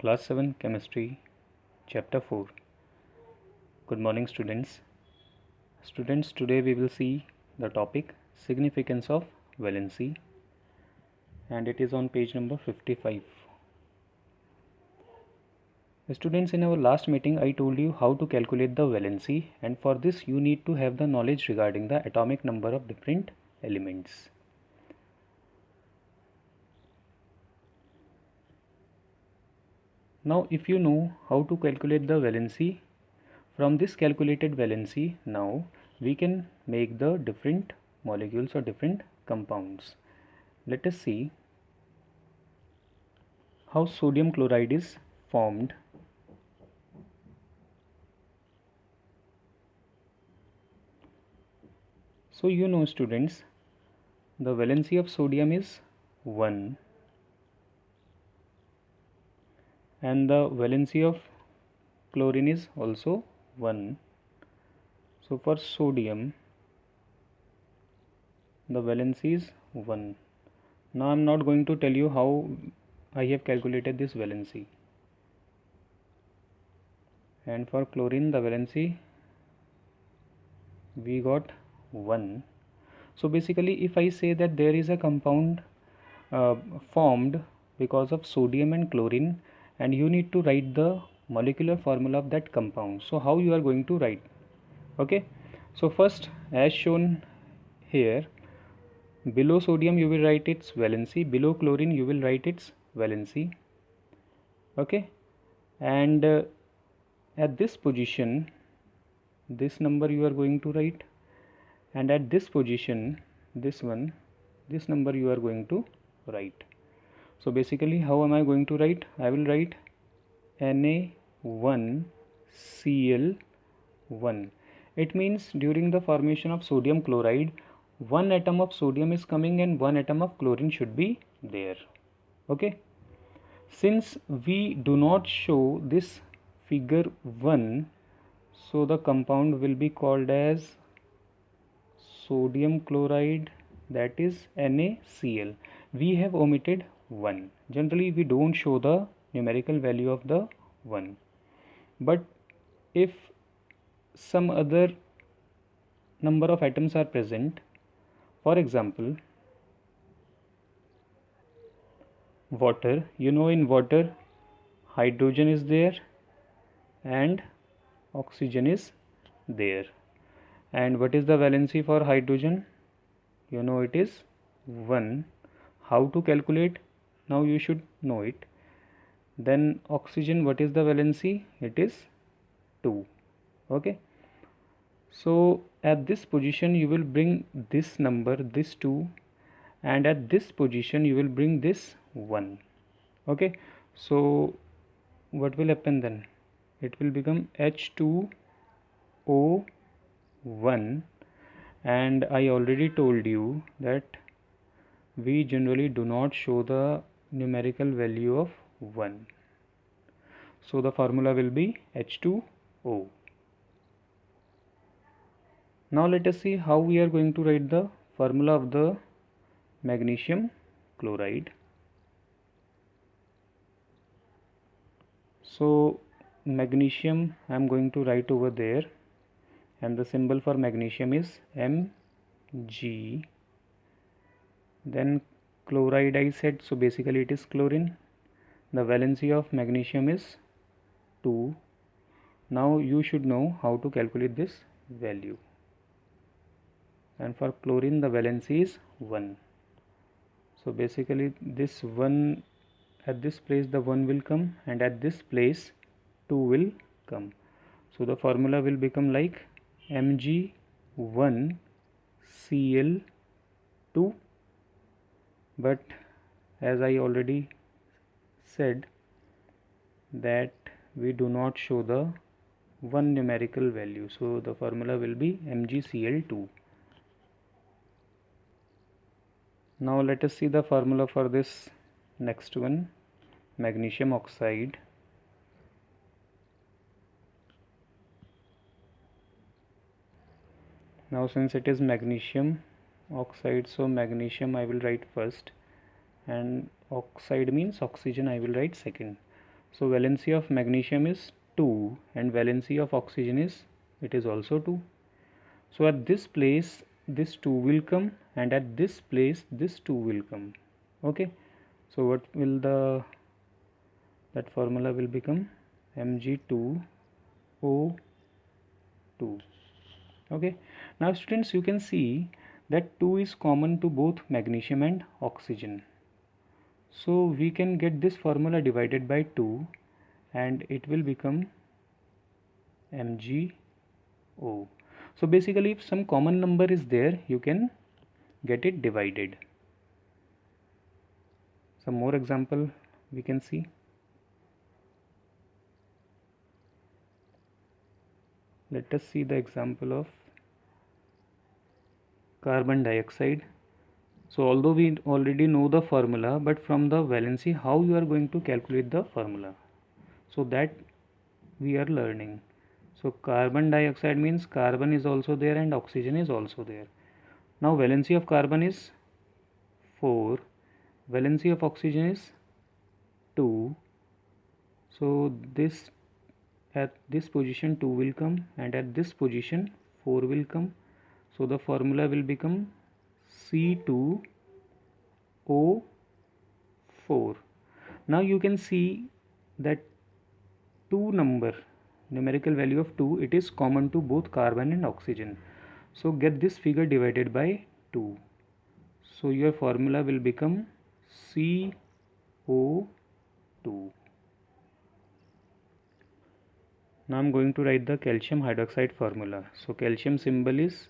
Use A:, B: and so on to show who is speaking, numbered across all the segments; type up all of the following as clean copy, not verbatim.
A: Class 7 Chemistry Chapter 4. Good morning students. Students, today we will see the topic significance of valency, and it is on page number 55. Students, in our last meeting I told you how to calculate the valency, and for this you need to have the knowledge regarding the atomic number of different elements. Now if you know how to calculate the valency, from this calculated valency now we can make the different molecules or different compounds. Let us see how sodium chloride is formed. So you know students, the valency of sodium is 1 and the valency of chlorine is also 1. So for sodium the valency is 1. Now I am not going to tell you how I have calculated this valency. And for chlorine the valency we got 1. So basically if I say that there is a compound formed because of sodium and chlorine, and you need to write the molecular formula of that compound, so how you are going to write? Okay, so first, as shown here, below sodium you will write its valency, below chlorine you will write its valency. Okay, and at this position this number you are going to write, and at this position this number you are going to write. So basically how am I going to write? I will write Na1Cl1. It means during the formation of sodium chloride, one atom of sodium is coming and one atom of chlorine should be there. Okay, since we do not show this figure 1, so the compound will be called as sodium chloride, that is NaCl. We have omitted 1. Generally we don't show the numerical value of the 1, but if some other number of atoms are present, for example water, you know in water hydrogen is there and oxygen is there, and what is the valency for hydrogen? You know it is 1. How to calculate? Now you should know it. Then oxygen, what is the valency? It is 2. Okay, so at this position you will bring this number, this 2, and at this position you will bring this 1. Okay, so what will happen then? It will become H2O1, and I already told you that we generally do not show the numerical value of 1. So the formula will be H2O. Now let us see how we are going to write the formula of the magnesium chloride. So magnesium I am going to write over there, and the symbol for magnesium is Mg. Then chloride I said, so basically it is chlorine. The valency of magnesium is 2. Now you should know how to calculate this value. And for chlorine the valency is 1. So basically this 1, at this place the 1 will come, and at this place 2 will come. So the formula will become like Mg1Cl2, but as I already said that we do not show the 1 numerical value, so the formula will be MgCl2. Now let us see the formula for this next one, magnesium oxide. Now since it is magnesium oxide, so magnesium I will write first, and oxide means oxygen I will write second. So valency of magnesium is 2 and valency of oxygen is, it is also 2. So at this place this 2 will come, and at this place this 2 will come. Okay, so what will that formula will become Mg2O2. Okay, now students, you can see that 2 is common to both magnesium and oxygen. So we can get this formula divided by 2 and it will become MgO. So basically if some common number is there, you can get it divided. Some more example we can see. Let us see the example of carbon dioxide. So although we already know the formula, but from the valency how you are going to calculate the formula, so that we are learning. So carbon dioxide means carbon is also there and oxygen is also there. Now valency of carbon is 4, valency of oxygen is 2. So this, at this position 2 will come and at this position 4 will come. So the formula will become C2O4. Now you can see that 2 numerical value of 2, it is common to both carbon and oxygen. So get this figure divided by 2. So your formula will become CO2. Now I am going to write the calcium hydroxide formula. So calcium symbol is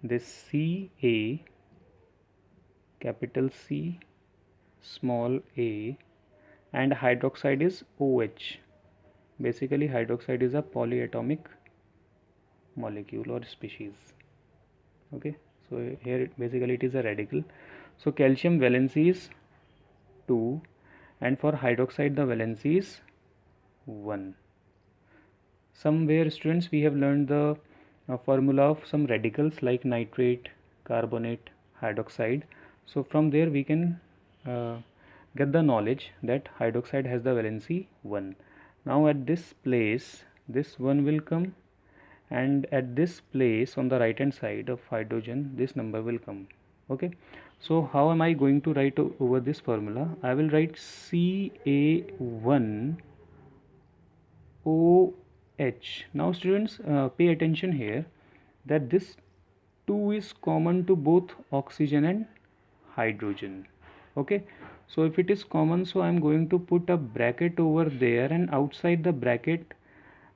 A: this Ca, capital C, small a, and hydroxide is OH. Basically hydroxide is a polyatomic molecule or species. Okay, so here basically it is a radical. So calcium valency is 2 and for hydroxide the valency is 1. Somewhere students we have learned the formula of some radicals like nitrate, carbonate, hydroxide. So from there we can get the knowledge that hydroxide has the valency 1. Now at this place this 1 will come, and at this place on the right hand side of hydrogen this number will come. Okay, so how am I going to write over this formula? I will write Ca1O H. Now students pay attention here that this 2 is common to both oxygen and hydrogen. Okay, so if it is common, so I am going to put a bracket over there, and outside the bracket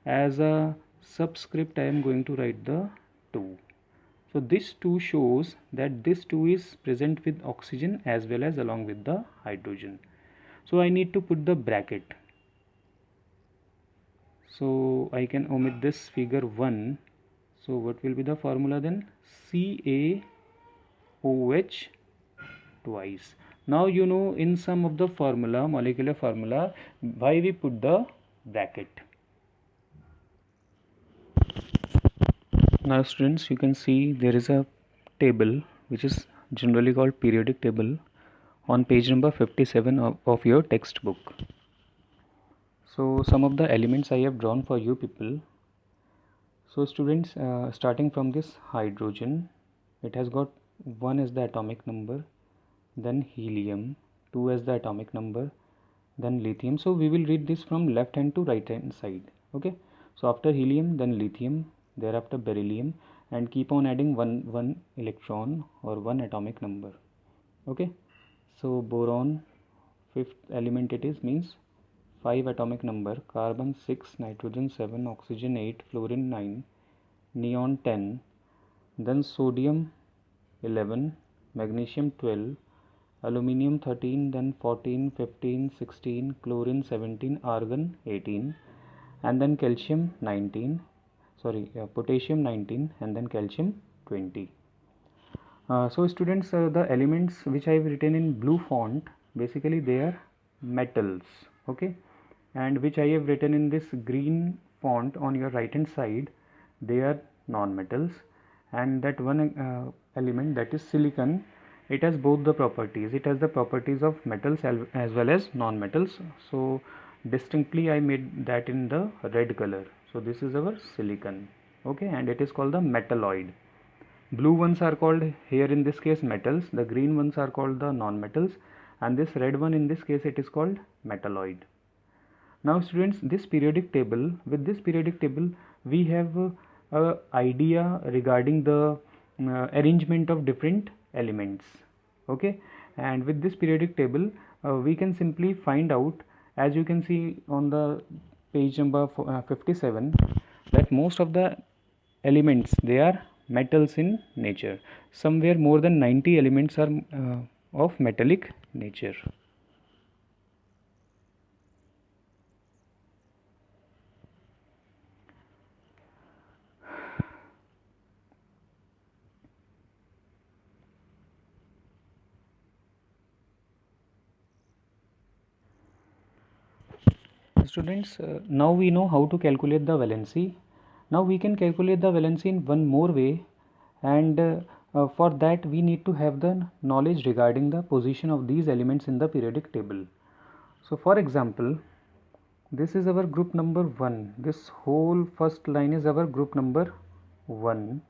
A: as a subscript I am going to write the 2. So this 2 shows that this 2 is present with oxygen as well as along with the hydrogen. So I need to put the bracket. So I can omit this figure 1. So what will be the formula then? CaOH twice. Now you know in some of the formula, molecular formula, why we put the bracket. Now students, you can see there is a table which is generally called periodic table on page number 57 of your textbook. So some of the elements I have drawn for you people. So students, starting from this hydrogen, it has got 1 as the atomic number, then helium, 2 as the atomic number, then lithium. So we will read this from left hand to right hand side. Okay, so after helium then lithium, thereafter beryllium, and keep on adding one electron or 1 atomic number. Okay, so boron, 5th element it is, means 5 atomic number, carbon 6, nitrogen 7, oxygen 8, fluorine 9, neon 10, then sodium 11, magnesium 12, aluminium 13, then 14, 15, 16, chlorine 17, argon 18, and then calcium 19, potassium 19, and then calcium 20. So students, the elements which I have written in blue font, basically they are metals. Okay, and which I have written in this green font on your right hand side, they are non-metals. And that one element, that is silicon, it has both the properties. It has the properties of metals as well as non-metals. So distinctly I made that in the red color. So this is our silicon, okay, and it is called the metalloid. Blue ones are called here in this case metals, the green ones are called the non-metals, and this red one in this case it is called metalloid. Now students, this periodic table, with this periodic table we have a idea regarding the arrangement of different elements, okay, and with this periodic table we can simply find out, as you can see on the page number 57, that most of the elements, they are metals in nature. Somewhere more than 90 elements are of metallic nature. Students, now we know how to calculate the valency. Now we can calculate the valency in one more way, and for that we need to have the knowledge regarding the position of these elements in the periodic table. So for example, this is our group number 1. This whole first line is our group number 1.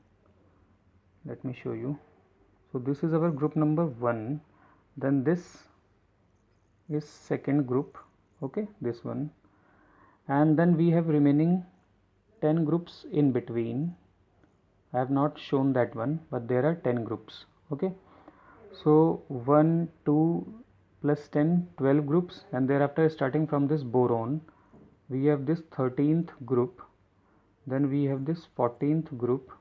A: Let me show you. So this is our group number 1. Then this is second group, okay, this one, and then we have remaining 10 groups in between. I have not shown that one, but there are 10 groups, okay. So 1 2 plus 10, 12 groups, and thereafter starting from this boron we have this 13th group, then we have this 14th group,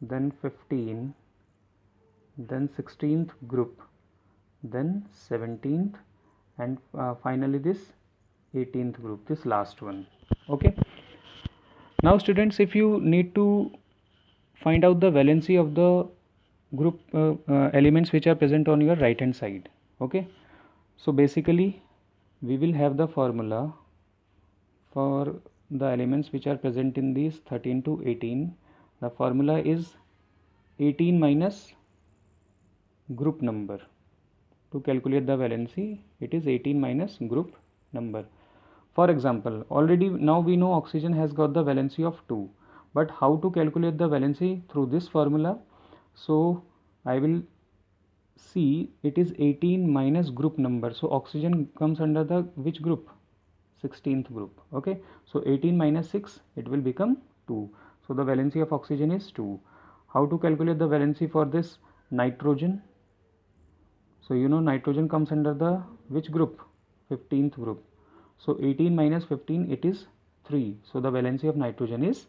A: then 15, then 16th group, then 17th, and finally this 18th group, this last one, okay. Now students, if you need to find out the valency of the group elements which are present on your right hand side, okay, so basically we will have the formula for the elements which are present in these 13 to 18. The formula is 18 minus group number. To calculate the valency, it is 18 minus group number. For example, already now we know oxygen has got the valency of 2, but how to calculate the valency through this formula? So I will see it is 18 minus group number. So oxygen comes under the which group? 16th group, okay. So 18 minus 6, it will become 2. So the valency of oxygen is 2. How to calculate the valency for this nitrogen? So you know nitrogen comes under the which group? 15th group. So 18 minus 15, it is 3. So the valency of nitrogen is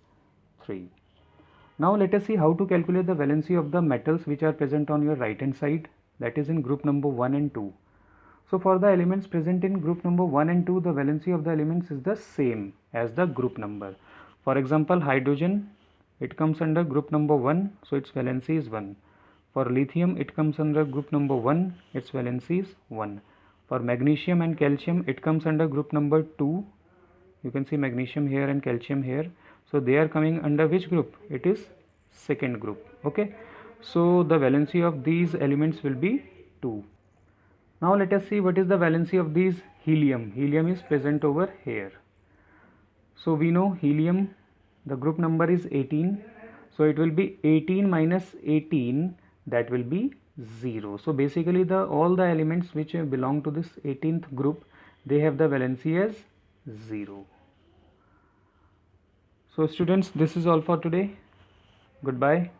A: 3. Now let us see how to calculate the valency of the metals which are present on your right hand side, that is in group number 1 and 2. So for the elements present in group number 1 and 2, the valency of the elements is the same as the group number. For example, hydrogen, it comes under group number 1, so its valency is 1. For lithium, it comes under group number 1, its valency is 1. For magnesium and calcium, it comes under group number 2. You can see magnesium here and calcium here. So they are coming under which group? It is second group, okay. So the valency of these elements will be 2. Now let us see what is the valency of these helium. Helium is present over here. So we know helium, the group number is 18. So it will be 18 minus 18, that will be 0. So basically all the elements which belong to this 18th group, they have the valency as 0. So students, this is all for today. Goodbye.